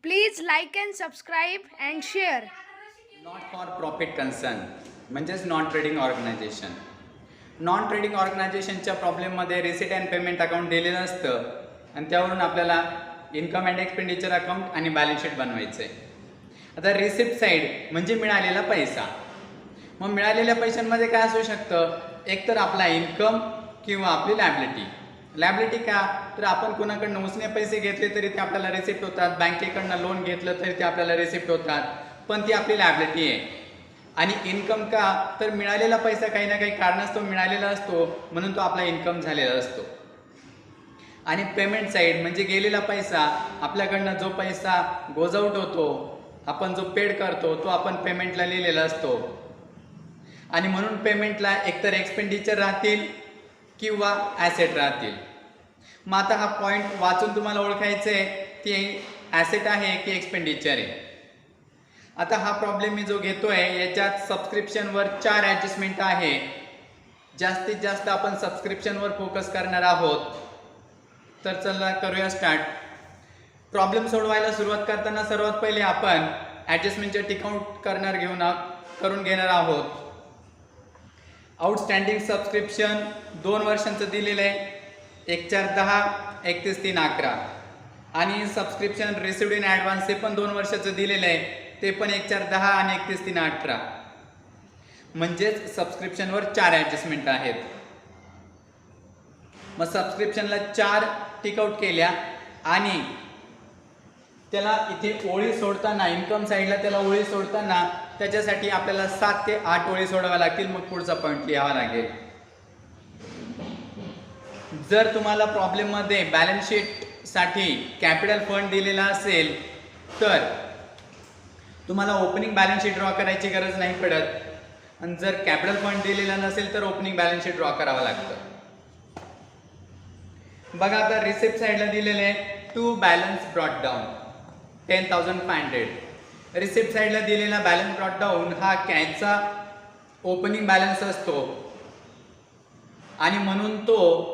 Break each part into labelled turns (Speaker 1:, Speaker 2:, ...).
Speaker 1: Please like and subscribe and share.
Speaker 2: Not for profit concern म्हणजेच non trading organisation. Non trading ऑर्गनायझेशनच्या प्रॉब्लेममध्ये receipt and payment account दिलेलं असतं आणि त्यावरून आपल्याला इन्कम अँड एक्सपेंडिचर अकाउंट आणि बॅलन्स शीट बनवायचं आहे. आता रिसिप्ट साईड म्हणजे मिळालेला पैसा. मग मिळालेल्या पैशांमध्ये काय असू शकतं, एकतर आपला इन्कम किंवा आपली लॅबिलिटी. लॅबिलिटी का, तर आपण कुणाकडनं उसने पैसे घेतले तरी ते आपल्याला रिसिप्ट होतात, बँकेकडनं लोन घेतलं तरी ते आपल्याला रिसिप्ट होतात, पण ती आपली लॅबिलिटी आहे. आणि इन्कम का, तर मिळालेला पैसा काही ना काही कारणास्तव मिळालेला असतो म्हणून तो आपला इन्कम झालेला असतो. आणि पेमेंट साईड म्हणजे गेलेला पैसा, आपल्याकडनं जो पैसा गोज आउट होतो, आपण जो पेड करतो तो आपण पेमेंटला लिहिलेला असतो. आणि म्हणून पेमेंटला एकतर एक्सपेंडिचर राहतील किंवा ॲसेट राहतील. मग आता हा पॉईंट वाचून तुम्हाला ओळखायचं आहे की ॲसेट आहे की एक्सपेंडिचर आहे. आता हा प्रॉब्लेम मी जो घेतोय याच्यात सबस्क्रिप्शनवर 4 ॲडजस्टमेंट आहे. जास्तीत जास्त आपण सबस्क्रिप्शनवर फोकस करणार आहोत. तर चला करूया स्टार्ट. प्रॉब्लेम सोडवायला सुरुवात करताना सर्वात पहिले आपण ॲडजस्टमेंटचे टिकआउट करून घेणार आहोत. आउटस्टँडिंग सबस्क्रिप्शन 2 वर्षांचं दिलेलं आहे, 1/4/10, 31/3/11. आणि सबस्क्रिप्शन रिसिव्ड इन ॲडव्हान्स हे पण 2 वर्षाचं दिलेलं आहे, ते पण 1/4/10 आणि 31/3/18. म्हणजेच सबस्क्रिप्शनवर 4 ॲडजस्टमेंट आहेत. मग सबस्क्रिप्शनला 4 टिकआउट केल्या आणि त्याला इथे ओळी सोडताना, इन्कम साईडला त्याला ओळी सोडताना त्याच्यासाठी आपल्याला 7 ते 8 ओळी सोडाव्या लागतील. मग पुढचा पॉईंट लिहावा लागेल. जर तुम्हाला प्रॉब्लेममध्ये बॅलन्स शीटसाठी कॅपिटल फंड दिलेला असेल तर तुम्हाला ओपनिंग बॅलन्स शीट ड्रॉ करायची गरज नाही पडत. आणि जर कॅपिटल फंड दिलेला नसेल तर ओपनिंग बॅलन्स शीट ड्रॉ करावं लागतं. बघा आता रिसिप्ट साईडला दिलेले आहे to balance brought down 10,500. Receipt साईडला दिलेला बॅलन्स ब्रॉट डाऊन हा कॅशचा ओपनिंग बॅलन्स असतो आणि म्हणून तो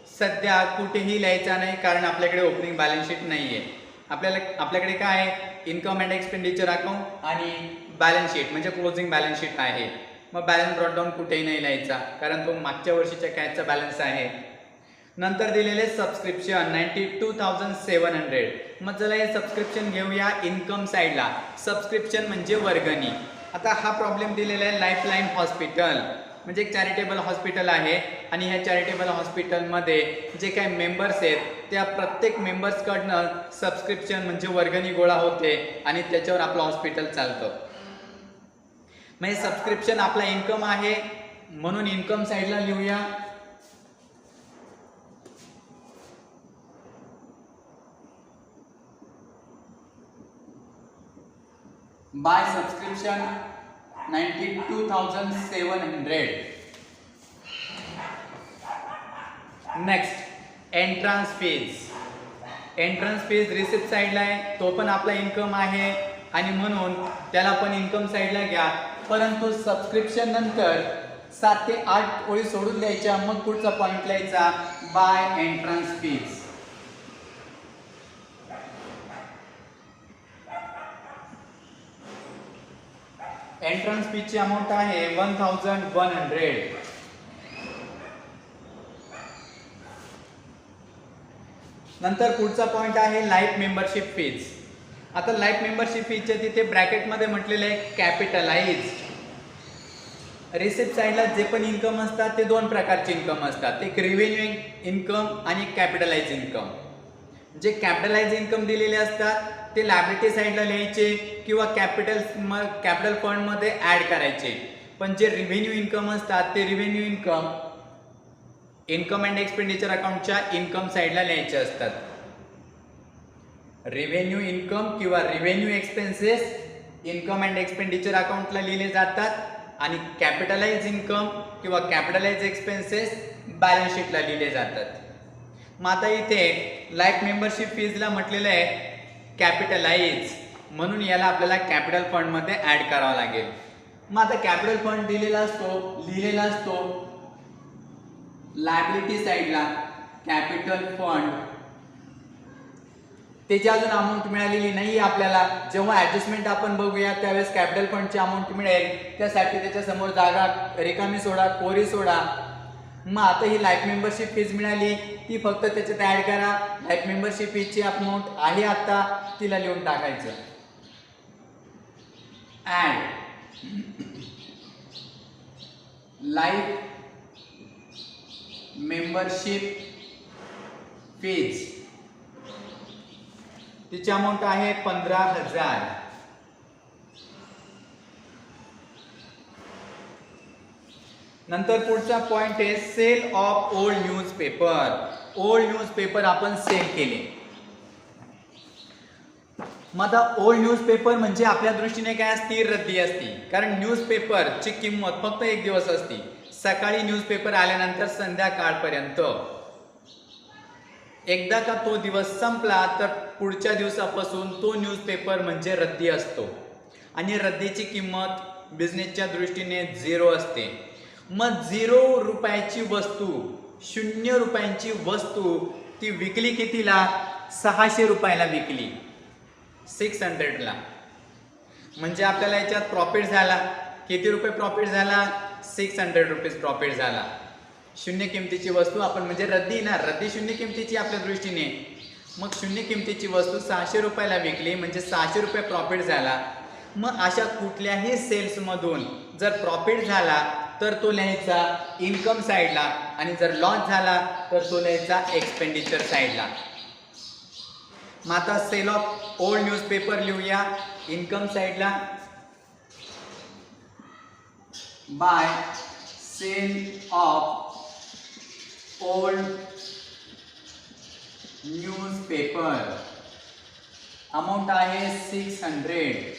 Speaker 2: सध्या कुठेही लिहायचा नाही, कारण आपल्याकडे ओपनिंग बॅलन्स शीट नाही आहे. आपल्याकडे काय आहे, इन्कम अँड एक्सपेंडिचर अकाउंट आणि बॅलन्स शीट म्हणजे क्लोजिंग बॅलन्स शीट आहे. मग बॅलन्स ब्रॉट डाऊन कुठेही नाही लिहायचा, कारण तो मागच्या वर्षीच्या कॅशचा बॅलन्स आहे. नंतर दिलेले सबस्क्रिप्शन 92,700. मग चला हे सबस्क्रिप्शन घेऊया इन्कम साईडला. सबस्क्रिप्शन म्हणजे वर्गणी. आता हा प्रॉब्लेम दिलेला आहे लाईफलाईन हॉस्पिटल म्हणजे एक चॅरिटेबल हॉस्पिटल आहे आणि ह्या चॅरिटेबल हॉस्पिटलमध्ये जे काही मेंबर्स आहेत त्या प्रत्येक मेंबर्सकडनं सबस्क्रिप्शन म्हणजे वर्गणी गोळा होते आणि त्याच्यावर आपलं हॉस्पिटल चालतं. म्हणजे सबस्क्रिप्शन आपला इन्कम आहे म्हणून इन्कम साईडला लिहूया. By subscription 92,700. Next entrance fees. Entrance fees receipt साईडला आहे, तो पण आपला इन्कम आहे आणि म्हणून त्याला पण इन्कम साईडला घ्या. परंतु सबस्क्रिप्शन नंतर 7 ते 8 ओळी सोडून द्यायच्या. मग पुढचा पॉईंट लिहायचा बाय एंट्रन्स फीज. एंट्रन्स फीची अमाऊंट आहे 1,100. नंतर पुढचा पॉईंट आहे लाईफ मेंबरशिप फीज. आता लाईफ मेंबरशिप फीच्या तिथे ब्रॅकेटमध्ये म्हटलेलं आहे कॅपिटलाइज. रिसिप्ट साईडला जे पण इन्कम असतात ते 2 प्रकारचे इन्कम असतात, एक रिव्हेन्यू इन्कम आणि कॅपिटलाइज इन्कम. जे कॅपिटलाइज इन्कम दिलेले असतात ते लायबिलिटी साईडला लिहायचे किंवा कॅपिटल फंडमध्ये ॲड करायचे. पण जे रिव्हेन्यू इन्कम असतात ते रिव्हेन्यू इन्कम अँड एक्सपेंडिचर अकाउंटच्या इन्कम साईडला लिहायचे असतात. रिव्हेन्यू इन्कम किंवा revenue expenses income and expenditure अकाउंटला लिहिले जातात आणि कॅपिटलाइज इन्कम किंवा कॅपिटलाइज एक्सपेन्सेस बॅलन्स शीटला लिहिले जातात. मग आता इथे लाईफ मेंबरशिप फीजला म्हटलेलं आहे कॅपिटलाइज, म्हणून याला आपल्याला कॅपिटल फंडमध्ये ॲड करावं लागेल. मग आता कॅपिटल फंड लिहिलेला असतो लायबिलिटी साईडला कॅपिटल फंड त्याची अजून अमाऊंट मिळालेली नाही आपल्याला. जेव्हा ऍडजस्टमेंट आपण बघूया त्यावेळेस कॅपिटल फंडची अमाऊंट मिळेल. त्यासाठी त्याच्या समोर जागा रिकामी सोडा, कोरी सोडा. मग आता ही लाईफ मेंबरशिप फीज मिळाली, ती फक्त त्याच्यात ऍड करा. लाईफ मेंबरशिप फीजची अमाऊंट आहे आता, तिला लिहून टाकायचं. ऍड लाईफ मेंबरशिप फीज, तिची अमाऊंट आहे 15,000. नंतर पुढचा पॉइंट आहे sale of old newspaper. Old newspaper आपण सेल केले. मग आता ओल्ड न्यूजपेपर म्हणजे आपल्या दृष्टीने काय असती, रद्दी असती. कारण न्यूजपेपरची किंमत फक्त एक दिवस असती. सकाळी न्यूजपेपर आल्यानंतर संध्याकाळपर्यंत. एकदा का तो दिवस संपला तर पुढच्या दिवसापासून तो न्यूजपेपर म्हणजे रद्दी असतो. आणि रद्दीची किंमत बिझनेसच्या दृष्टीने 0 असते. मग 0 रुपयाची वस्तू, 0 रुपयांची वस्तू ती विकली कितीला, 600 रुपयाला विकली, 600ला. म्हणजे आपल्याला याच्यात प्रॉफिट झाला. किती रुपये प्रॉफिट झाला, 600 रुपीज प्रॉफिट झाला. 0 किमतीची वस्तू आपण म्हणजे रद्दी ना, रद्दी 0 किमतीची आपल्या दृष्टीने. मग 0 किमतीची वस्तू 600 रुपयाला विकली म्हणजे 600 रुपये प्रॉफिट झाला. मग अशा कुठल्याही सेल्समधून जर प्रॉफिट झाला तर तो लिहायचा इन्कम साईडला, आणि जर लॉस झाला तर तो लिहायचा एक्सपेंडिचर साईडला. मग आता सेल ऑफ ओल्ड न्यूजपेपर लिहूया इन्कम साईडला. By sale of old newspaper, amount आहे 600.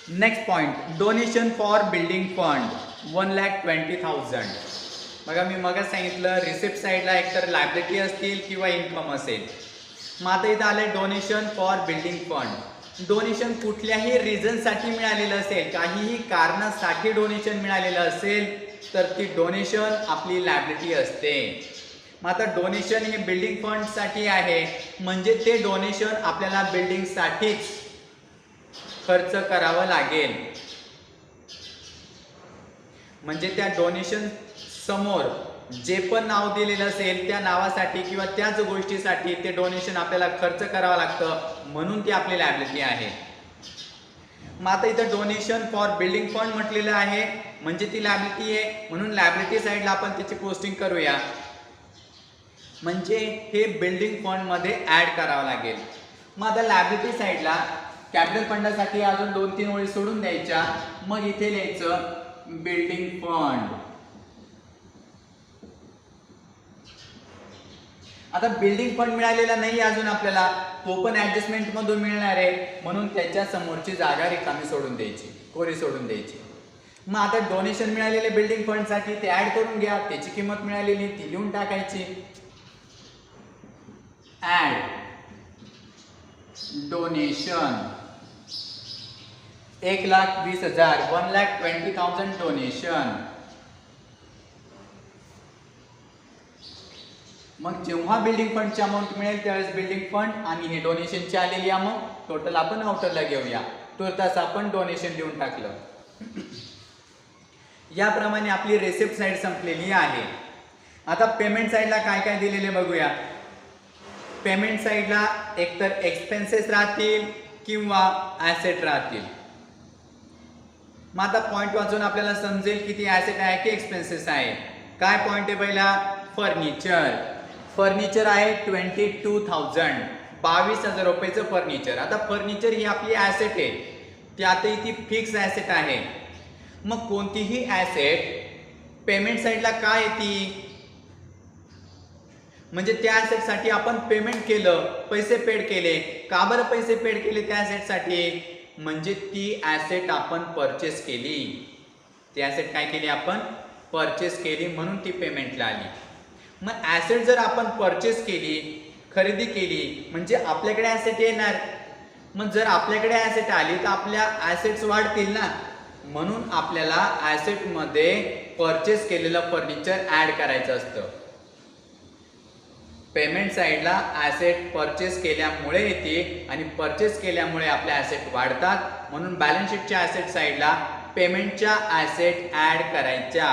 Speaker 2: Next point donation for building fund 1,20,000. बघा मी मग सांगितलं रिसिप्ट साईडला एकतर लायबिलिटी असतील किंवा इन्कम असेल. मग आता इथं आलंय donation for building fund. Donation कुठल्याही रिझनसाठी मिळालेलं असेल, काहीही कारणासाठी डोनेशन मिळालेलं असेल तर ती डोनेशन आपली लायबिलिटी असते. मग आता डोनेशन हे बिल्डिंग फंडसाठी आहे म्हणजे ते डोनेशन आपल्याला बिल्डिंगसाठीच खर्च करावं लागेल. म्हणजे त्या डोनेशन समोर जे पण नाव दिलेलं असेल त्या नावासाठी किंवा त्याच गोष्टीसाठी ते डोनेशन आपल्याला खर्च करावं लागतं, म्हणून ती आपली लायबिलिटी आहे. मग आता इथं डोनेशन फॉर बिल्डिंग फंड म्हटलेलं आहे म्हणजे ती लायबिलिटी आहे, म्हणून लायबिलिटी साईडला आपण त्याची पोस्टिंग करूया. म्हणजे हे बिल्डिंग फंड मध्ये ऍड करावं लागेल. मग आता लायबिलिटी साईडला कॅपिटल फंडासाठी अजून 2-3 ओळी सोडून द्यायच्या. मग इथे लिहायचं बिल्डिंग फंड. आता बिल्डिंग फंड मिळालेला नाही अजून आपल्याला, तो पण ऍडजस्टमेंट मधून मिळणार आहे, म्हणून त्याच्या समोरची जागा रिकामी सोडून द्यायची, कोरी सोडून द्यायची. मग आता डोनेशन मिळालेले बिल्डिंग फंड साठी ते ऍड करून घ्या. त्याची किंमत मिळालेली ती लिहून टाकायची. Add donation 1,20,000, 1,20,000 donation. मग जेव्हा बिल्डिंग फंडची अमाऊंट मिळेल त्यावेळेस बिल्डिंग फंड आणि हे डोनेशनची आलेली अमाऊंट टोटल आपण आउटरला घेऊया. तुर्तास आपण डोनेशन देऊन टाकलं. याप्रमाणे आपली रेसिप्ट साईड संपलेली आहे. आता पेमेंट साईडला काय काय दिलेले बघूया. पेमेंट साईडला एकतर एक्सपेन्सेस राहतील किंवा ॲसेट राहतील. मग आता पॉईंट वाचून आपल्याला समजेल किती ॲसेट आहे की एक्सपेन्सेस आहे. काय पॉईंट आहे पहिला, फर्निचर. फर्निचर आहे 22,000, 22,000 रुपयाचं फर्निचर. आता फर्निचर ही आपली ॲसेट आहे, त्यातही ती फिक्स ॲसेट आहे. मग कोणतीही ॲसेट पेमेंट साईडला काय येते, म्हणजे त्या ॲसेटसाठी आपण पेमेंट केलं, पैसे पेड केले. का बरं पैसे पेड केले त्या ॲसेटसाठी, म्हणजे ती ॲसेट आपण परचेस केली. ती ॲसेट काय केली, आपण परचेस केली, म्हणून ती पेमेंटला आली. मग ॲसेट जर आपण परचेस केली, खरेदी केली, म्हणजे आपल्याकडे ॲसेट येणार. मग जर आपल्याकडे ॲसेट आली तर आपल्या ॲसेट्स वाढतील ना, म्हणून आपल्याला ॲसेटमध्ये परचेस केलेलं फर्निचर ॲड करायचं असतं. पेमेंट साईडला ॲसेट परचेस केल्यामुळे येते आणि परचेस केल्यामुळे आपले ॲसेट वाढतात, म्हणून बॅलन्स शीटच्या ॲसेट साईडला पेमेंटच्या ॲसेट ॲड करायच्या.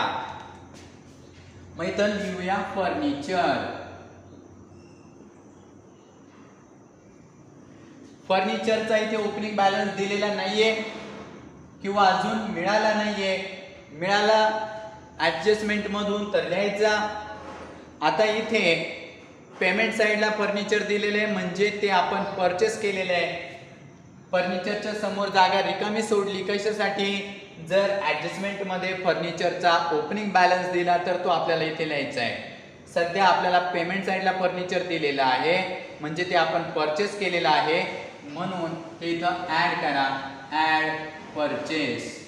Speaker 2: मग इथं लिहूया फर्निचर. फर्निचरचा इथे ओपनिंग बॅलन्स दिलेला नाहीये किंवा अजून मिळाला नाहीये. मिळाला ॲडजस्टमेंट मधून तर लिहायचा. आता इथे पेमेंट साईडला फर्निचर दिलेले आहे म्हणजे ते आपण परचेस केलेले आहे. फर्निचरच्या समोर जागा रिकामी सोडली कशासाठी? जर ॲडजस्टमेंट मध्ये फर्निचरचा ओपनिंग बॅलन्स दिला तर तो आपल्याला इथे लिहायचा आहे. सध्या आपल्याला पेमेंट साईडला फर्निचर दिलेलं आहे म्हणजे ते आपण परचेस केलेलं आहे, म्हणून ते इथं ॲड करा. Add purchase.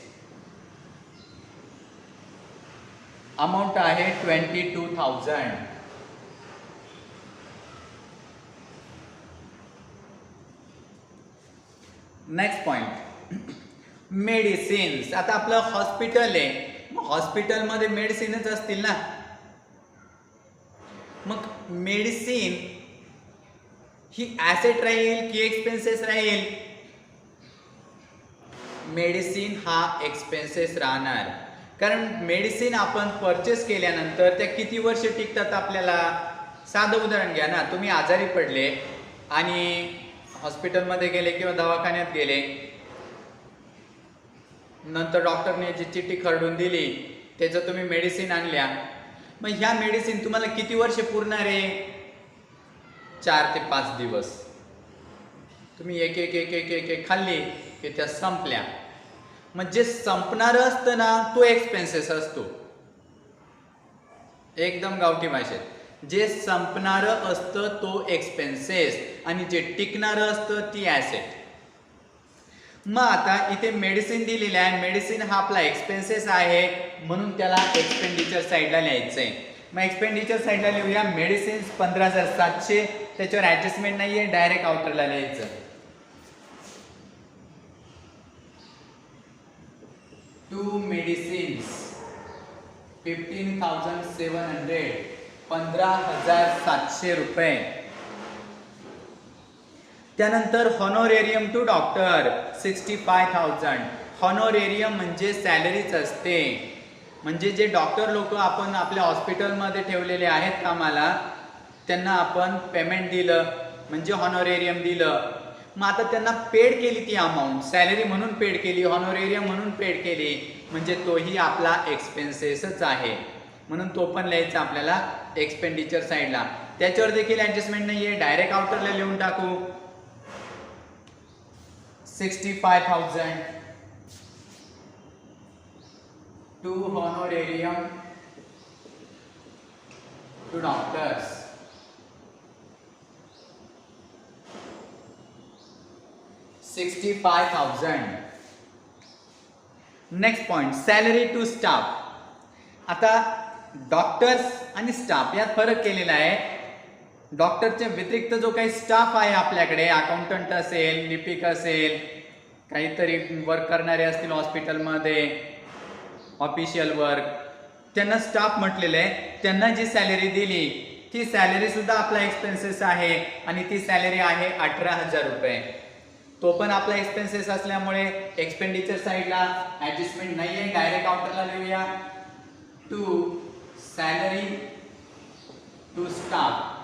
Speaker 2: अमाऊंट आहे 22,000. Next point, medicines. आता आपलं हॉस्पिटल आहे, मग हॉस्पिटलमध्ये मेडिसिनच असतील ना. मग मेडिसिन ही ॲसेट राहील की एक्सपेन्सेस राहील? मेडिसिन हा एक्सपेन्सेस राहणार, कारण मेडिसिन आपण परचेस केल्यानंतर त्या किती वर्ष टिकतात आपल्याला. साधं उदाहरण घ्या ना, तुम्ही आजारी पडले आणि हॉस्पिटलमध्ये गेले किंवा दवाखान्यात गेले, नंतर डॉक्टरने जी चिठ्ठी खरडून दिली त्याचं तुम्ही मेडिसिन आणल्या, मग ह्या मेडिसिन तुम्हाला किती वर्ष पुरणार आहे? 4 ते 5 दिवस. तुम्ही एक एक एक एक एक एक खाल्ली की त्या संपल्या. मग जे संपणारं असतं ना तो एक्सपेन्सेस असतो. एकदम गावठी भाषेत, जे संपणारं असतं तो एक्सपेन्सेस आणि जे टिकणारं असतं ती ॲसेट. मग आता इथे मेडिसिन दिलेले आहे, मेडिसिन हा आपला एक्सपेन्सेस आहे म्हणून त्याला एक्सपेंडिचर साईडला लिहायचं आहे. मग एक्सपेंडिचर साईडला लिहूया मेडिसिन्स 15,700. त्याच्यावर ॲडजस्टमेंट नाही आहे, डायरेक्ट आउटरला लिहायचं. टू मेडिसिन्स 15,700, 15,700 रुपये. त्यानंतर हॉनोरेरियम टू डॉक्टर 65,000. हॉनोरेरियम म्हणजे सॅलरीच असते, म्हणजे जे डॉक्टर लोक आपण आपल्या हॉस्पिटलमध्ये ठेवलेले आहेत कामाला त्यांना आपण पेमेंट दिलं म्हणजे हॉनोरेरियम दिलं. मग आता त्यांना पेड केली ती अमाऊंट, सॅलरी म्हणून पेड केली, हॉनोरेरियम म्हणून पेड केली, म्हणजे तोही आपला एक्सपेन्सेसच आहे, म्हणून तो पण लिहायचा आपल्याला एक्सपेंडिचर साईडला. त्याच्यावर देखील ॲडजस्टमेंट नाही आहे, डायरेक्ट आउटरला लिहून टाकू. 65,000 to honorarium to doctors. $65,000. Next point, salary to staff. आता डॉक्टर्स आणि स्टाफ यात फरक केलेला आहे. डॉक्टरच्या व्यतिरिक्त जो काही स्टाफ आहे आपल्याकडे, अकाउंटंट असेल, लिपिक असेल, काहीतरी वर्क करणारे असतील हॉस्पिटलमध्ये, ऑफिशियल वर्क, त्यांना स्टाफ म्हटलेलं आहे. त्यांना जी सॅलरी दिली ती सॅलरी सुद्धा आपला एक्सपेन्सेस आहे आणि ती सॅलरी आहे 18,000 रुपये. तो पण आपला एक्सपेन्सेस असल्यामुळे एक्सपेंडिचर साईडला ॲडजस्टमेंट नाही आहे, डायरेक्ट आउटरला लिहूया. To salary to staff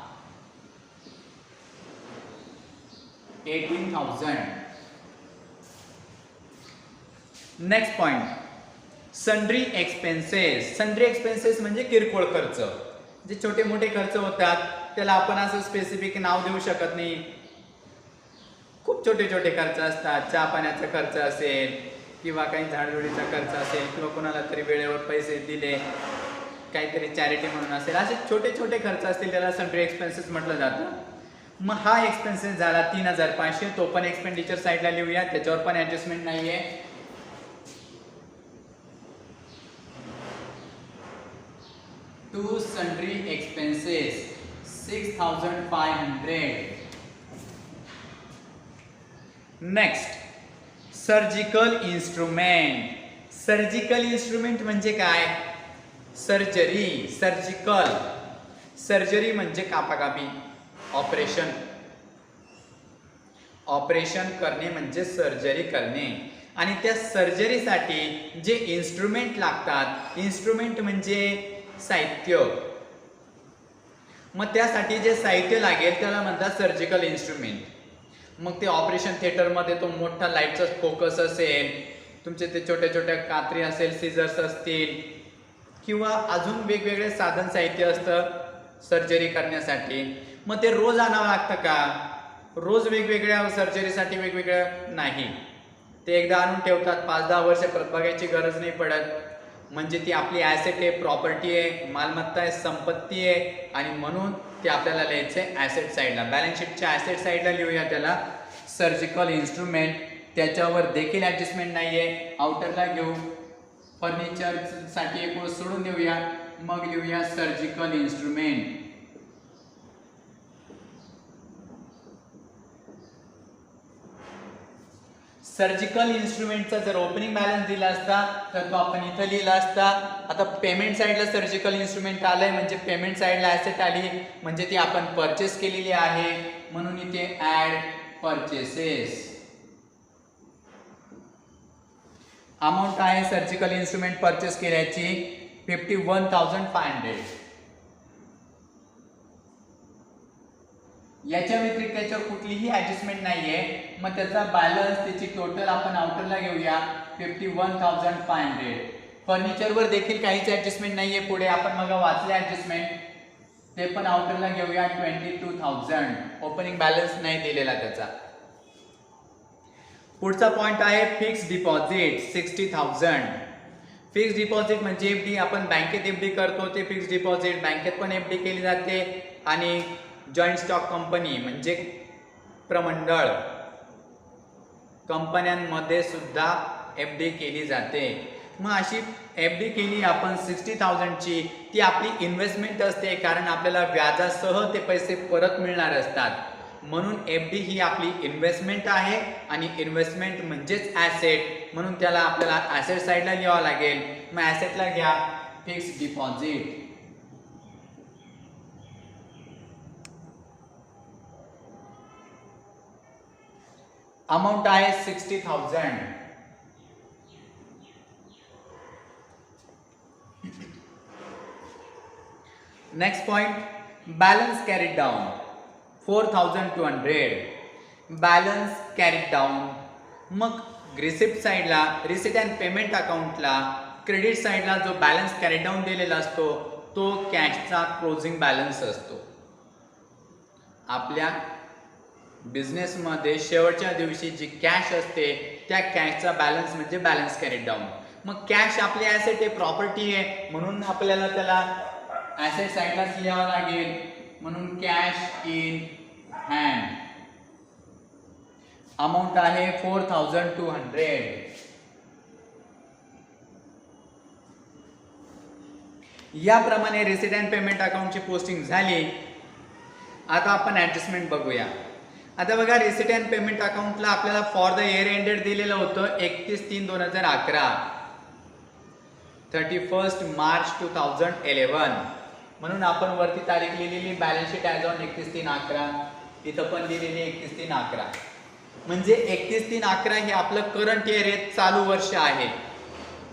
Speaker 2: 18,000. Next point, sundry expenses. Sundry expenses म्हणजे किरकोळ खर्च, जे छोटे मोठे खर्च होतात त्याला आपण असं स्पेसिफिक नाव देऊ शकत नाही. खूप छोटे छोटे खर्च असतात, चहा पाण्याचा खर्च असेल किंवा काही झाडझुडीचा खर्च असेल किंवा कोणाला तरी वेळेवर पैसे दिले, काहीतरी चॅरिटी म्हणून असेल, असे छोटे छोटे खर्च असतील त्याला सन्ड्री एक्सपेन्सेस म्हटलं जातं. मग हा एक्सपेन्सेस झाला 3,500, तो पण एक्सपेंडिचर साईडला लिहूया, त्याच्यावर पण ॲडजस्टमेंट नाही आहे. To sundry expenses 6,500. Next, surgical instrument. Surgical instrument म्हणजे काय? Surgery, surgical. सर्जरी म्हणजे कापाकापी, ऑपरेशन करणे म्हणजे सर्जरी करणे. आणि त्या सर्जरीसाठी जे इन्स्ट्रुमेंट लागतात, इन्स्ट्रुमेंट म्हणजे साहित्य. मग त्यासाठी जे साहित्य लागेल त्याला म्हणतात सर्जिकल इन्स्ट्रुमेंट. मग ते ऑपरेशन थिएटरमध्ये तो मोठा लाईटचा फोकस असेल, तुमचे ते छोट्या छोट्या कात्री असेल, सीझर्स असतील, किंवा अजून वेगवेगळे साधन साहित्य असतं सर्जरी करण्यासाठी. मग ते रोज आणावं लागतं का? रोज वेगवेगळ्या सर्जरीसाठी वेगवेगळ्या नाही. ते एकदा आणून ठेवतात, 5-10 वर्ष परत बघायची गरज नाही पडत. म्हणजे ती आपली ॲसेट आहे, प्रॉपर्टी आहे, मालमत्ता आहे, संपत्ती आहे. आणि म्हणून ते आपल्याला लिहायचं आहे ॲसेट साईडला. बॅलन्स शीटच्या ॲसेट साईडला लिहूया त्याला सर्जिकल इन्स्ट्रुमेंट. त्याच्यावर देखील ॲडजस्टमेंट नाही आहे. आउटरला घेऊ, फर्निचरसाठी एक गोष्ट सोडून देऊया, मग लिहूया सर्जिकल इन्स्ट्रुमेंट. सर्जिकल इन्स्ट्रुमेंटचा जर ओपनिंग बॅलन्स दिला असता तर तो आपण इथं लिहिला असता. आता पेमेंट साईडला सर्जिकल इन्स्ट्रुमेंट आलंय म्हणजे पेमेंट साईडला ॲसेट आली, म्हणजे ती आपण परचेस केलेली आहे, म्हणून इथे ॲड परचेसेस. अमाऊंट आहे सर्जिकल इन्स्ट्रुमेंट परचेस केल्याची 51,500. याच्या व्यतिरिक्त त्याच्यावर कुठलीही ॲडजस्टमेंट नाहीये. मग त्याचा बॅलन्स, त्याची टोटल आपण आउटरला घेऊया 51,500. फर्निचरवर देखील काहीच ॲडजस्टमेंट नाहीये. पुढे आपण मग वाचले ॲडजस्टमेंट, ते पण आउटरला घेऊया 22,000. ओपनिंग बॅलन्स नाही दिलेला त्याचा. पुढचा पॉइंट आहे फिक्स डिपॉझिट 60,000. फिक्स डिपॉझिट म्हणजे एफडी. आपण बँकेत एफडी करतो ते फिक्स डिपॉझिट. बँकेत पण एफडी केली जाते आणि जॉईंट स्टॉक कंपनी म्हणजे प्रमंडळ कंपन्यांमध्ये सुद्धा एफडी केली जाते. मग अशी एफडी केली आपण 60,000ची, ती आपली इन्व्हेस्टमेंट असते, कारण आपल्याला व्याजासह ते पैसे परत मिळणार असतात. म्हणून एफडी ही आपली इन्व्हेस्टमेंट आहे आणि इन्व्हेस्टमेंट म्हणजेच ॲसेट, म्हणून त्याला आपल्याला ॲसेट साईडला लिहावं लागेल. मग ॲसेटला घ्या फिक्स डिपॉझिट. अमाऊंट आहे 60,000. Next point, balance carried down 4,200. Balance carried down. मग रिसिप्ट साईडला, रिसिट अँड पेमेंट अकाउंटला, क्रेडिट साईडला जो बॅलन्स कॅरीड डाऊन दिलेला असतो तो कॅशचा क्लोजिंग बॅलन्स असतो. आपल्या बिझनेसमध्ये शेवटच्या दिवशी जी कॅश असते त्या कॅशचा बॅलन्स म्हणजे बॅलन्स कॅरीड डाऊन. मग कॅश आपली ॲसेट आहे, प्रॉपर्टी आहे, म्हणून आपल्याला त्याला ॲसेट साईडलाच लिहावं लागेल. म्हणून कॅश इन हँड. अमाऊंट आहे 4,200. याप्रमाणे रिसिट अँड पेमेंट अकाउंटची पोस्टिंग झाली. आता आपण ॲडजस्टमेंट बघूया. आता बघा, रिसिट अँड पेमेंट अकाउंटला आपल्याला फॉर द इयर एंडेड दिलेलं होतं 31/3/2011, 31 मार्च 2011. म्हणून आपण वरती तारीख लिहिलेली बॅलन्स शीट ॲज ऑन 31/3/11. इथं पण लिहिलेली 31/3/11. म्हणजे 31/3/11 हे आपलं करंट इयर आहे, चालू वर्ष आहे.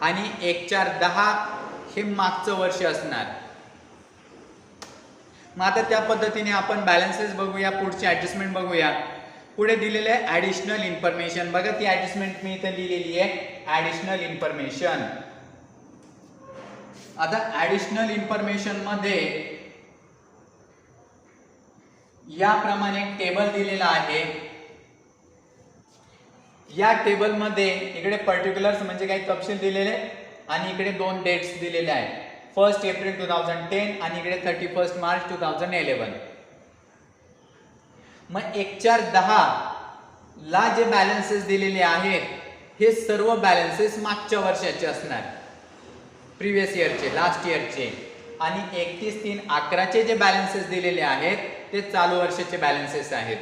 Speaker 2: आणि 1/4/10 हे मागचं वर्ष असणार. मग आता त्या पद्धतीने आपण बॅलन्सेस बघूया, पुढची ॲडजस्टमेंट बघूया. पुढे दिलेलं आहे ॲडिशनल इन्फॉर्मेशन. बघा ती ॲडजस्टमेंट मी इथं लिहिलेली आहे, ॲडिशनल इन्फॉर्मेशन. आता ॲडिशनल इन्फॉर्मेशन मध्ये याप्रमाणे टेबल दिलेला आहे. या टेबलमध्ये इकडे पर्टिक्युलर्स म्हणजे काही तपशील दिलेले आणि इकडे 2 डेट्स दिलेले आहेत, 1 एप्रिल 2010 आणि इकडे 31 मार्च 2011. मग 1/4/10 ला जे बॅलन्सेस दिलेले आहेत हे सर्व बॅलन्सेस मागच्या वर्षाचे असणार, प्रिव्हियस इयरचे, लास्ट इयरचे. आणि 31/3/11 जे बॅलन्सेस दिलेले आहेत ते चालू वर्षाचे बॅलन्सेस आहेत.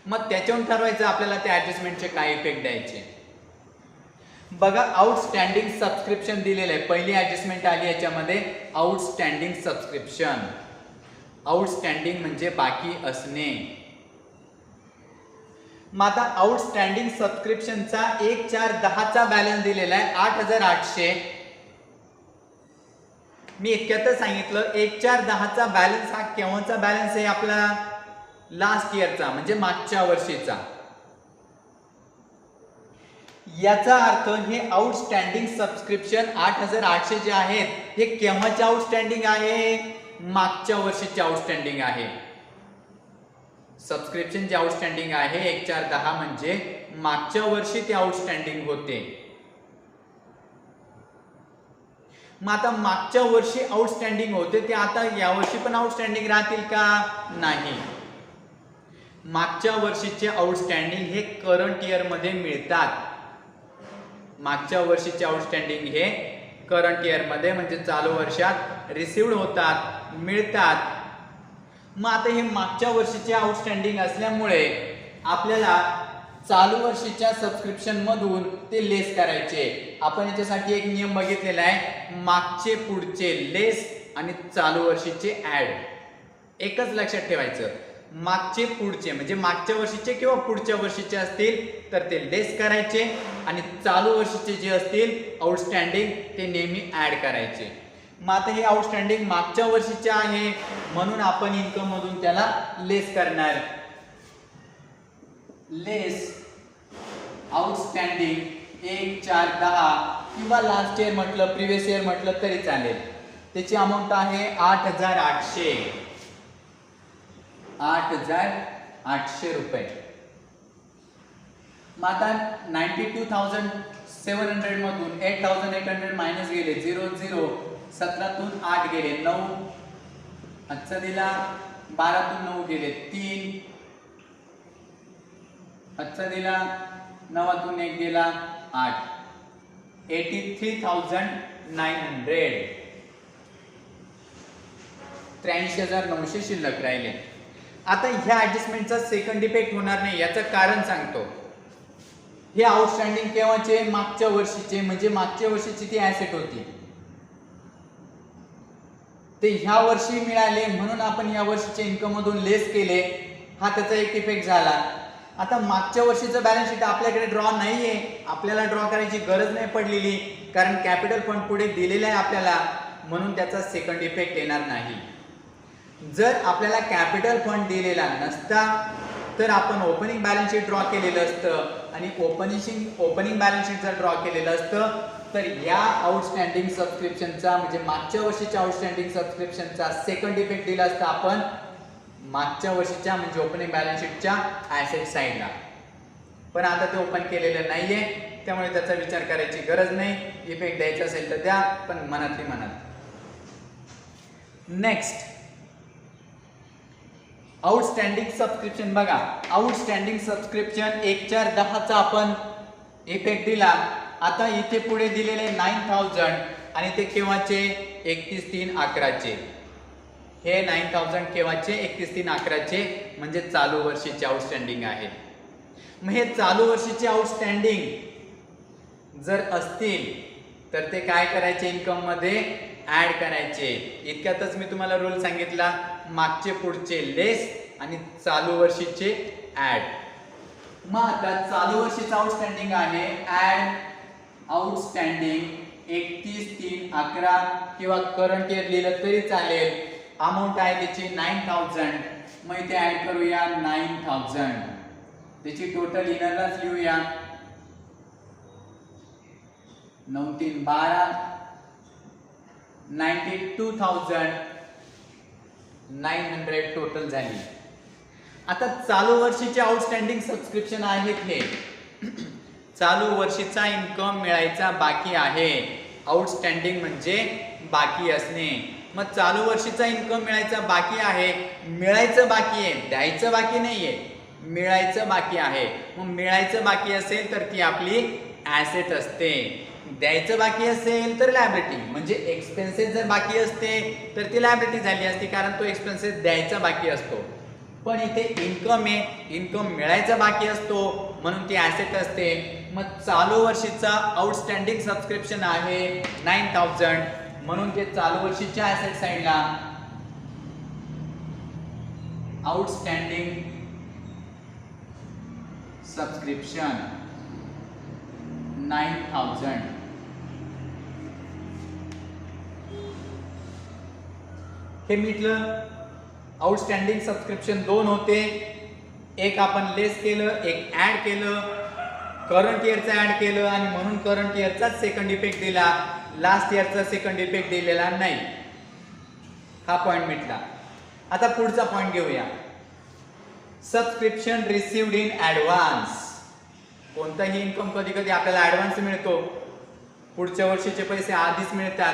Speaker 2: मग त्याच्यावरून ठरवायचं आपल्याला त्या ॲडजस्टमेंटचे काय इफेक्ट द्यायचे. बघा, आउटस्टँडिंग सबस्क्रिप्शन दिलेलं आहे. पहिली ॲडजस्टमेंट आली याच्यामध्ये आउटस्टँडिंग सबस्क्रिप्शन. आउटस्टँडिंग म्हणजे बाकी असणे. मग आता आउटस्टँडिंग सबस्क्रिप्शनचा 1/4/10चा बॅलन्स दिलेला आहे 8,800. मी इतक्यातच सांगितलं 1/4/10चा बॅलन्स हा केव्हाचा बॅलन्स आहे आपला, लास्ट इयरचा म्हणजे मागच्या वर्षीचा. याचा अर्थ हे आउटस्टँडिंग सबस्क्रिप्शन 8,800 जे आहेत हे केव्हाचे आउटस्टँडिंग आहे, मागच्या वर्षीचे आउटस्टँडिंग आहे. सबस्क्रिप्शन जे आउटस्टँडिंग आहे 1/4/10 म्हणजे मागच्या वर्षी ते आउटस्टँडिंग होते. मग आता मागच्या वर्षी आउटस्टँडिंग होते ते आता या वर्षी पण आउटस्टँडिंग राहतील का, नाही. मागच्या वर्षीचे आउटस्टँडिंग हे करंट इयर मध्ये मिळतात. मागच्या वर्षीचे आउटस्टँडिंग हे करंट इयर मध्ये म्हणजे चालू वर्षात रिसिव्ड होतात, मिळतात. मग आता हे मागच्या वर्षीचे आउटस्टँडिंग असल्यामुळे आपल्याला चालू वर्षीच्या सबस्क्रिप्शन मधून ते लेस करायचे. आपण याच्यासाठी एक नियम बघितलेला आहे, मागचे पुढचे लेस आणि चालू वर्षीचे ऍड. एकच लक्षात ठेवायचं, मागचे पुढचे म्हणजे मागच्या वर्षीचे किंवा पुढच्या वर्षीचे असतील तर ते लेस करायचे आणि चालू वर्षीचे जे असतील आउटस्टँडिंग ते नेहमी ऍड करायचे. मग आता हे आउटस्टँडिंग मागच्या वर्षीचे आहे म्हणून आपण इन्कम मधून त्याला लेस करणार. लेस आउटस्टँडिंग 1/4/10 किंवा लास्ट इयर म्हटलं, प्रिव्हियस इयर म्हटलं तरी चालेल. त्याची अमाऊंट आहे 8,800. 8,800 रुपये. मग आता 92,700 मधून 8,800 मायनस गेले, 0 0. 17तून 8 गेले, 9. आजचा दिला 12तून 9 गेले, 3. आजचा दिला 9तून 1 गेला, 8. 83,900. 83,900 शिल्लक राहिले. आता ह्या ऍडजस्टमेंटचा सेकंड इफेक्ट होणार नाही, याचं कारण सांगतो. हे आउटस्टँडिंग केव्हाचे, मागच्या वर्षीचे म्हणजे मागच्या वर्षीची ती ऍसेट होती ते ह्या वर्षी मिळाले म्हणून आपण या वर्षीच्या इन्कम मधून लेस केले. हा त्याचा एक इफेक्ट झाला. आता मागच्या वर्षीचं बॅलन्स शीट आपल्याकडे ड्रॉ नाहीये, आपल्याला ड्रॉ करायची गरज नाही पडलेली कारण कॅपिटल फंड पुढे दिलेला आहे आपल्याला, म्हणून त्याचा सेकंड इफेक्ट येणार नाही. जर आपल्याला कॅपिटल फंड दिलेला नसता तर आपण ओपनिंग बॅलन्स शीट ड्रॉ केलेलं असतं आणि ओपनिंग बॅलन्स शीट जर ड्रॉ केलेलं असतं तर या आउटस्टँडिंग सबस्क्रिप्शनचा म्हणजे मागच्या वर्षीच्या आउटस्टँडिंग सबस्क्रिप्शनचा सेकंड इफेक्ट दिला असता आपण मागच्या वर्षीच्या म्हणजे ओपनिंग बॅलन्स शीटच्या ऍसेट साइडला. पण आता ते ओपन केलेलं नाहीये त्यामुळे त्याचा विचार करायची गरज नाही. इफेक्ट द्यायचा असेल तर द्या, पण मनातली मनात. नेक्स्ट आउटस्टँडिंग सबस्क्रिप्शन बघा. आउटस्टँडिंग सबस्क्रिप्शन 1/4/10चा आपण इफेक्ट दिला. आता इथे पुढे दिलेले 9,000 आणि ते केव्हाचे 31/3/11चे. हे 9,000 केव्हाचे 31/3/11चे म्हणजे चालू वर्षीचे आउटस्टँडिंग आहे. मग हे चालू वर्षीचे आउटस्टँडिंग जर असतील तर ते काय करायचे, इन्कम मध्ये ऍड करायचे. इतक्यातच मी तुम्हाला रूल सांगितला, मागचे पुढचे लेस आणि चालू वर्षीचे ऍड. मग आता चालू वर्षीचं आउटस्टँडिंग आहे ऍड आउटस्टँडिंग 31/3/11 किंवा करंट इयर लिहिलं तरी चालेल. अमाऊंट आहे त्याची 9,000. मग इथे ऍड करूया 9,000. त्याची टोटल इनरलाच लिहूया 9 3 12. 92,900 टोटल झाली. आता चालू वर्षीचे आउटस्टँडिंग सबस्क्रिप्शन आहेत हे. चालू वर्षीचा इन्कम मिळायचा बाकी आहे. आउटस्टँडिंग म्हणजे बाकी असणे. मग चालू वर्षीचा इन्कम मिळायचा बाकी आहे, मिळायचं बाकी आहे, द्यायचं बाकी नाहीये, मिळायचं बाकी आहे. मग मिळायचं बाकी असेल तर ती आपली ऍसेट असते, द्यायचं बाकी असेल तर लायबिलिटी म्हणजे एक्सपेन्सेस जर बाकी असते तर ती लायबिलिटी झाली असती कारण तो एक्सपेन्सेस द्यायचा बाकी असतो. पण इथे इन्कम आहे, इन्कम मिळायचा बाकी असतो म्हणून ती ऍसेट असते. मग चालू वर्षीचा आउटस्टँडिंग सबस्क्रिप्शन आहे 9,000 म्हणून ते चालू वर्षीच्या ऍसेट साइडला आउटस्टँडिंग सबस्क्रिप्शन 9,000. हे म्हटलं आउटस्टँडिंग सबस्क्रिप्शन 2 होते, एक आपण लेस केलं, एक ऍड केलं, करंट इयरचा ऍड केलं आणि म्हणून करंट इयरचाच सेकंड इफेक्ट दिला, लास्ट इयरचा सेकंड इफेक्ट दिलेला नाही. हा पॉइंट मिटला. आता पुढचा पॉइंट घेऊया. Subscription received in advance. कोणताही इन्कम कधी कधी आपल्याला ऍडव्हान्स मिळतो, पुढच्या वर्षीचे पैसे आधीच मिळतात.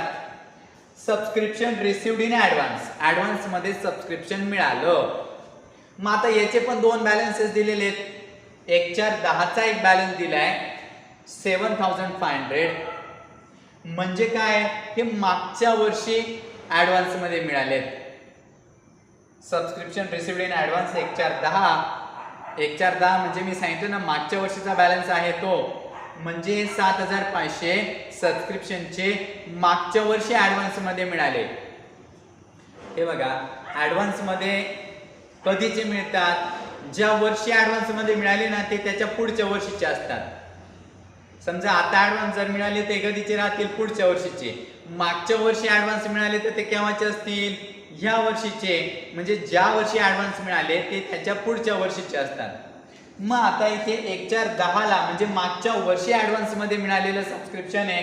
Speaker 2: Subscription received in advance, advance मध्ये सबस्क्रिप्शन मिळालं. मग आता याचे पण 2 बॅलन्सेस दिलेले आहेत. 1/4/10चा एक बॅलन्स दिलाय 7,500. म्हणजे काय, हे मागच्या वर्षी ऍडव्हान्स मध्ये मिळालेत. सबस्क्रिप्शन रिसिव्ड इन ऍडव्हान्स 1/4/10 म्हणजे मी सांगितलं ना मागच्या वर्षीचा बॅलन्स आहे तो, म्हणजे 7,500 सबस्क्रिप्शनचे मागच्या वर्षी ऍडव्हान्स मध्ये मिळाले. हे बघा, ऍडव्हान्स मध्ये कधीचे मिळतात, ज्या वर्षी ऍडव्हान्स मध्ये मिळाले ना ते त्याच्या पुढच्या वर्षीचे असतात. समजा आता ऍडव्हान्स जर मिळाले ते कधीचे राहतील, पुढच्या वर्षीचे. मागच्या वर्षी ऍडव्हान्स मिळाले तर ते केव्हाचे असतील, ह्या वर्षीचे. म्हणजे ज्या वर्षी ऍडव्हान्स मिळाले ते त्याच्या पुढच्या वर्षीचे असतात. मग आता इथे 1/4/10ला म्हणजे मागच्या वर्षी ऍडव्हान्स मध्ये मिळालेलं सबस्क्रिप्शन आहे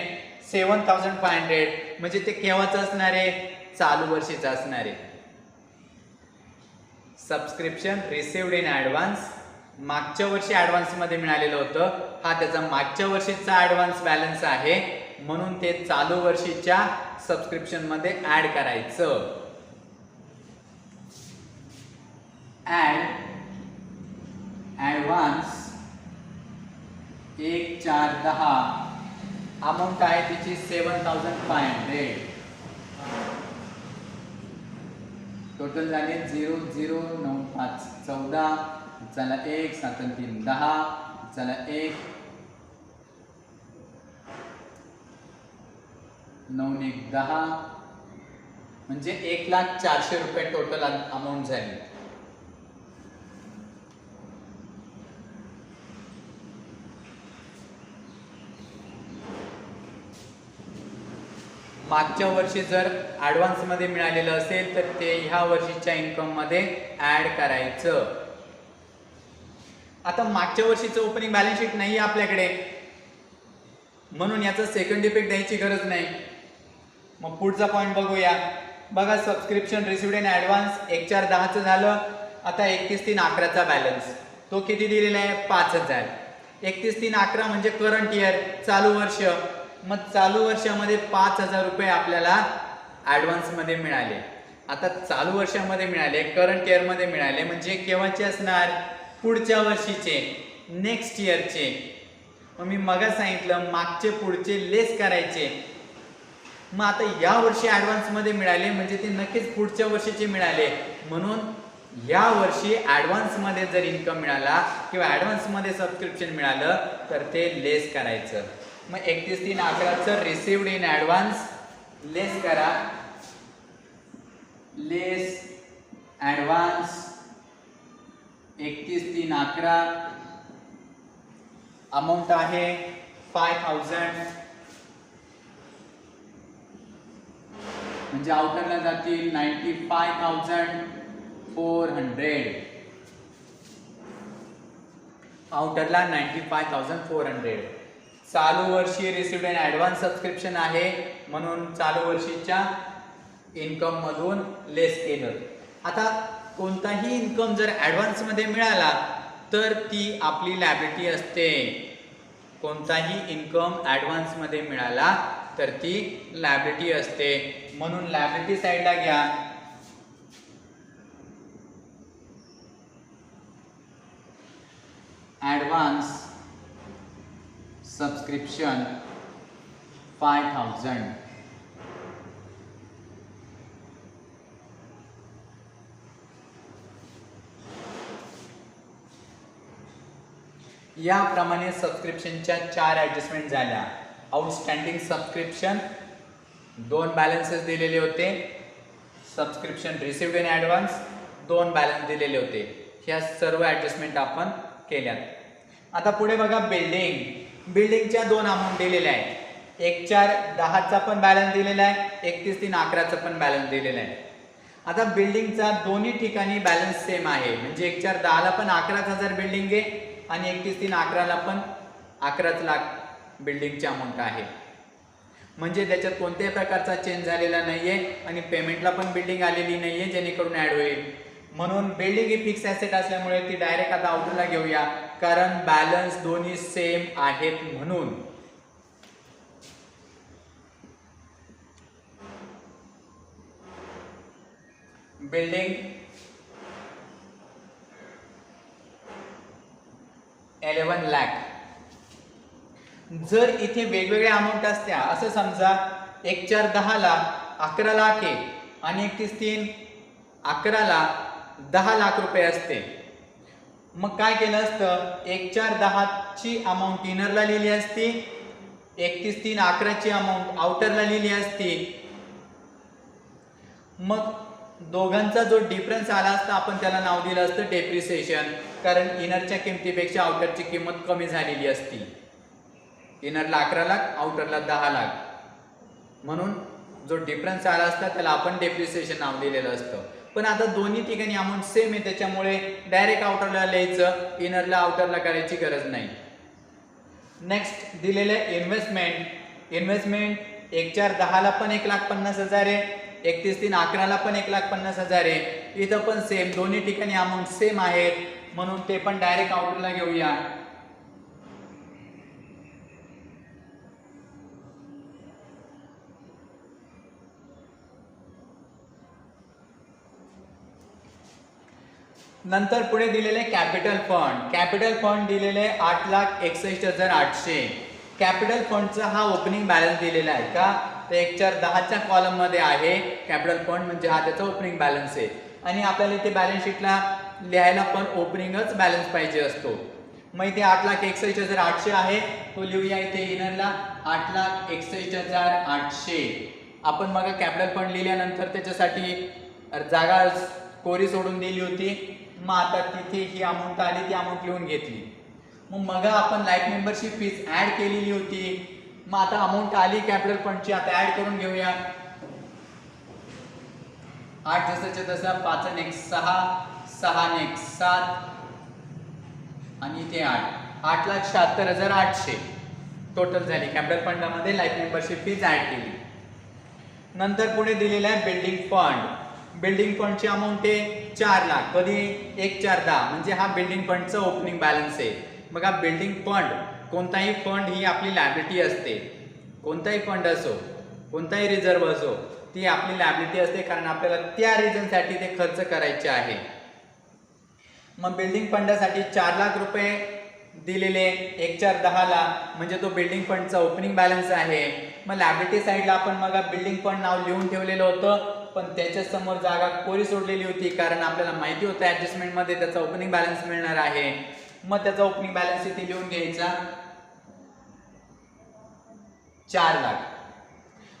Speaker 2: 7,500. म्हणजे ते केव्हाचं असणार आहे, चालू वर्षीचं असणार आहे. सबस्क्रिप्शन रिसिव्ड इन ऍडव्हान्स मागच्या वर्षी ऍडव्हान्स मध्ये मिळालेलं होतं, हा त्याचा मागच्या वर्षीचा ऍडव्हान्स बॅलन्स आहे, म्हणून ते चालू वर्षीच्या सबस्क्रिप्शन मध्ये ऍड करायचं. ऍड ऍडव्हान्स 1/4/10 अमाऊंट आहे तिची 7,500. टोटल झाले 0,095 14, चला 1 7 3 10, चला 1 9 1 10, म्हणजे 1,04,000 रुपये टोटल अमाऊंट झाली. मागच्या वर्षी जर ऍडव्हान्स मध्ये मिळालेलं असेल तर ते ह्या वर्षीच्या इन्कम मध्ये ऍड करायचं. आता मागच्या वर्षीचं ओपनिंग बॅलन्स शीट नाही आपल्याकडे, म्हणून याचा सेकंड इफेक्ट द्यायची गरज नाही. मग पुढचा पॉइंट बघूया. बघा, सबस्क्रिप्शन रिसिव्ड इन ऍडव्हान्स 1/4/10चं झालं. आता 31/3/11चा बॅलन्स तो किती दिलेला आहे, 5,000. 31/3/11 म्हणजे करंट इयर, चालू वर्ष. मग चालू वर्षामध्ये 5,000 रुपये आपल्याला ऍडव्हान्स मध्ये मिळाले. आता चालू वर्षामध्ये मिळाले, करंट इयर मध्ये मिळाले, म्हणजे केव्हाचे असणार, पुढच्या वर्षीचे, नेक्स्ट इयरचे. मग मी मग सांगितलं मागचे पुढचे लेस करायचे. मग आता या वर्षी ऍडव्हान्स मध्ये मिळाले म्हणजे ते नक्कीच पुढच्या वर्षीचे मिळाले, म्हणून या वर्षी ऍडव्हान्स मध्ये जर इन्कम मिळाला किंवा ऍडव्हान्स मध्ये सबस्क्रिप्शन मिळालं तर ते लेस करायचं. मग 31/3/11चं रिसिव्ड इन ऍडव्हान्स लेस करा, लेस ऍडव्हान्स 31/3/11 अमाऊंट आहे 5,000. म्हणजे आउटरला जातील 95,400. आउटरला 95,400. चालू वर्षी रिसिव्ड इन ऍडव्हान्स सबस्क्रिप्शन आहे, म्हणून चालू वर्षीच्या इन्कम मधून लेस केलं. आता कोणताही इन्कम जर ऍडव्हान्स मध्ये मिळाला तर ती आपली लायबिलिटी असते. कोणताही इन्कम ऍडव्हान्स मध्ये मिळाला तर ती लायबिलिटी असते, म्हणून लायबिलिटी साईडला घ्या. Advance subscription 5,000. याप्रमाणे सबस्क्रिप्शनच्या 4 ऍडजस्टमेंट झाल्या. आउटस्टँडिंग सबस्क्रिप्शन 2 बॅलन्सेस दिलेले होते. Subscription received in advance 2 balance दिलेले होते. ह्या सर्व ॲडजस्टमेंट आपण केल्यात. आता पुढे बघा बिल्डिंगच्या 2 अमाऊंट दिलेल्या आहे. 1,4,10चा पण बॅलन्स दिलेला आहे, 31,3,11चा पण बॅलन्स दिलेला आहे. आता बिल्डिंगचा दोन्ही ठिकाणी बॅलन्स सेम आहे, म्हणजे 1,4,10ला पण 11,000 बिल्डिंग आहे आणि 31,3,11ला पण 11 लाख बिल्डिंगची अमाऊंट आहे. म्हणजे त्याच्यात कोणत्याही प्रकारचा चेंज झालेला नाहीये आणि पेमेंटला पण बिल्डिंग आलेली नाहीये जेणेकरून ऍड होईल. म्हणून बिल्डिंग ही फिक्स ॲसेट असल्यामुळे ती डायरेक्ट आता आउटरला घेऊया, कारण बॅलन्स दोन्ही सेम आहेत म्हणून. बिल्डिंग 11 लाख. जर इथे वेगवेगळ्या अमाऊंट असत्या, असं समजा 1,4,10ला 11 लाख आहे आणि 31,3,11ला 10 लाख रुपये असते, मग काय केलं असतं, 1,4,10ची अमाऊंट इनरला लिहिली असती, 31,3,11ची अमाऊंट आउटरला लिहिली असती. मग दोघांचा जो डिफरन्स आला असता आपण त्याला नाव दिलं असतं डेप्रिसिएशन, कारण इनरच्या किमतीपेक्षा आउटरची किंमत कमी झालेली असती. इनरला 11 लाख, आउटरला 10 लाख, म्हणून जो डिफरन्स आला असता त्याला आपण डेप्रिसिएशन नाव दिलेलं असतं. पण आता दोन्ही ठिकाणी अमाऊंट सेम आहे त्याच्यामुळे डायरेक्ट आउटरला लिहायचं, इनरला आउटरला करायची गरज नाही. नेक्स्ट दिलेले इन्व्हेस्टमेंट 1,4,10ला पण 1,50,000 आहे, 31,3,11ला पण 1,50,000 आहे. इथं पण सेम, दोन्ही ठिकाणी अमाऊंट सेम आहेत म्हणून ते पण डायरेक्ट आउटरला घेऊया. नंतर पुढे दिलेले कॅपिटल फंड दिलेले 8,61,800. कॅपिटल फंडचा हा ओपनिंग बॅलन्स दिलेला आहे का, तर 1,4,10च्या कॉलम मध्ये आहे. कॅपिटल फंड म्हणजे हा त्याचा ओपनिंग बॅलन्स आहे आणि आपल्याला इथे बॅलन्स शीटला लिहायला पण ओपनिंगच बॅलन्स पाहिजे असतो. मग इथे 8,61,800 आहे, तो लिहूया इथे इनरला 8,61,800. आपण मग कॅपिटल फंड लिहिल्यानंतर त्याच्यासाठी जागा कोरी सोडून दिली होती. मग आता तिथे ही अमाऊंट आली, ती अमाऊंट लिहून घेतली. मग आपण लाईफ मेंबरशिप फीस ऍड केलेली होती. मग आता अमाऊंट आली कॅपिटल फंडची, आता ऍड करून घेऊया. 8 जसंच्या तसं, 5 आणि 1 6, 6 आणि 1 7 आणि इथे 8,76,800 टोटल झाली. कॅपिटल फंडामध्ये लाईफ मेंबरशिप फीज ऍड केली. नंतर पुढे दिलेला आहे बिल्डिंग फंडची अमाऊंट आहे 4 लाख. कधी 1,4,10 म्हणजे हा बिल्डिंग फंडचा ओपनिंग बॅलन्स आहे. मग हा बिल्डिंग फंड, कोणताही फंड ही आपली लायबिलिटी असते. कोणताही फंड असो, कोणताही रिझर्व असो, ती आपली लायबिलिटी असते, कारण आपल्याला त्या रिझनसाठी ते खर्च करायचे आहे. मग बिल्डिंग फंडासाठी 4 लाख रुपये दिलेले 1,4,10ला, म्हणजे तो बिल्डिंग फंडचा ओपनिंग बॅलन्स आहे. मग लायबिलिटी साईडला आपण मग बिल्डिंग फंड नाव लिहून ठेवलेलं होतं, पण त्याच्या समोर जागा कोरी सोडलेली होती, कारण आपल्याला माहिती होतं ऍडजस्टमेंट मध्ये त्याचा ओपनिंग बॅलन्स मिळणार आहे. मग त्याचा ओपनिंग बॅलन्स इथे लिहून घ्यायचा 4 लाख.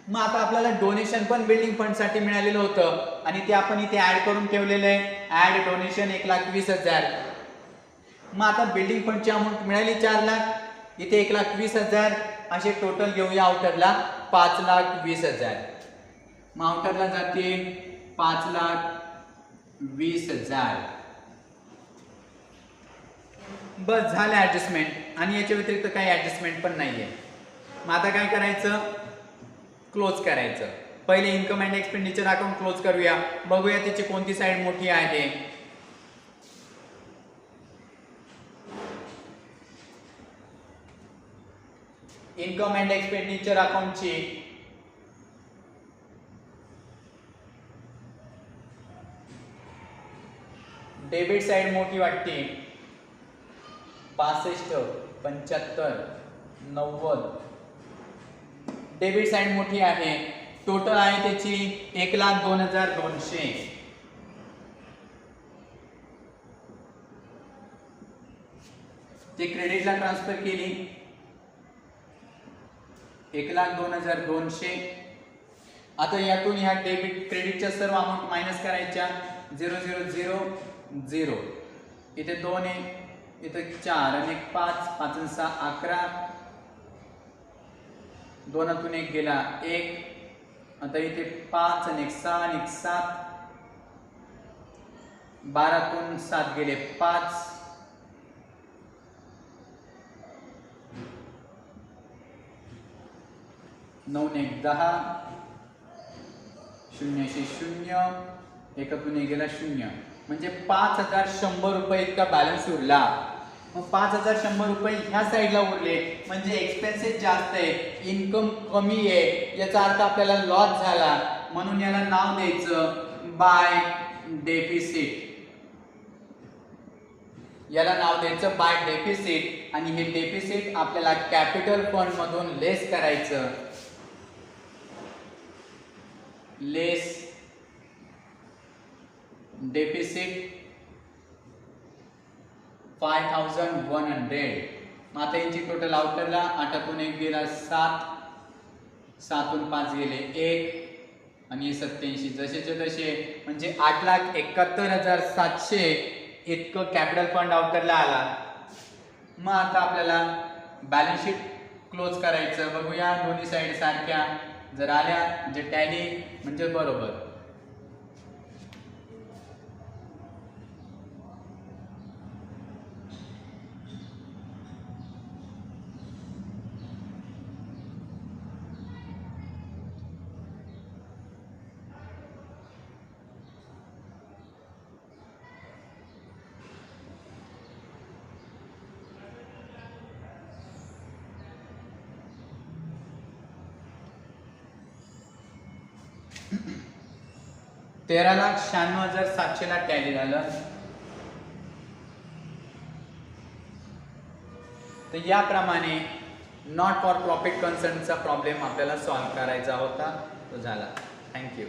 Speaker 2: मग आता आपल्याला डोनेशन पण बिल्डिंग फंड साठी मिळालेलं होतं आणि ते आपण इथे ऍड करून ठेवलेलं आहे. Add donation 1,20,000. मग आता बिल्डिंग फंडची अमाऊंट मिळाली 4 लाख, इथे 1,20,000, असे टोटल घेऊया आउटरला 5,20,000. मग आउटरला जातील 5,20,000. बस झालं ऍडजस्टमेंट, आणि याच्या व्यतिरिक्त काही ऍडजस्टमेंट पण नाहीये. मग आता काय करायचं, क्लोज करायचं. पहिले income and expenditure account close करूया, बघूया त्याची कोणती साईड मोठी आहे. इन्कम अँड एक्सपेंडिचर अकाउंटची डेबिट साइड मोठी वाटते, 65, 75, 90. डेबिट साइड मोठी आहे. टोटल आहे त्याची 1,02,200. ते क्रेडिटला ट्रान्सफर केली 1,02,200. आता यातून ह्या डेबिट क्रेडिटच्या सर्व अमाऊंट मायनस करायच्या. 0,0,0,0. इथे 2 आहे, इथे 4 आणि 1 5, 5 आणि 6 11. 2तून 1 गेला 1. आता इथे 5 आणि 1 6 आणि 1 7. 12तून 7 गेले 5. 9 आणि 1 10. 0 शी 0. 1तून 1 गेला 0. म्हणजे 5100 रुपये इतका बॅलन्स उरला. मग 5100 रुपये ह्या साईडला उरले म्हणजे एक्सपेन्सेस जास्त आहे, इन्कम कमी आहे, याचा अर्थ आपल्याला लॉस झाला. म्हणून याला नाव द्यायचं बाय डेफिसिट. याला नाव द्यायचं बाय डेफिसिट आणि हे डेफिसिट आपल्याला कॅपिटल फंड मधून लेस करायचं. लेस डेफिसिट 5100. मग आता यांची टोटल आउटरला 8तून 1 गेला 7. 7तून 5 गेले 1 आणि 87 जसेचे तसे म्हणजे 8,71,700 इतकं कॅपिटल फंड आउटरला आला. मग आता आपल्याला बॅलन्स शीट क्लोज करायचं. बघूया दोन्ही साईड सारख्या जर आल्या म्हणजे टॅली म्हणजे बरोबर. $13,96,700 ला टॅली झालं. तर याप्रमाणे नॉट फॉर प्रॉफिट कन्सर्नचा प्रॉब्लेम आपल्याला सॉल्व्ह करायचा होता. तो झाला. थँक्यू.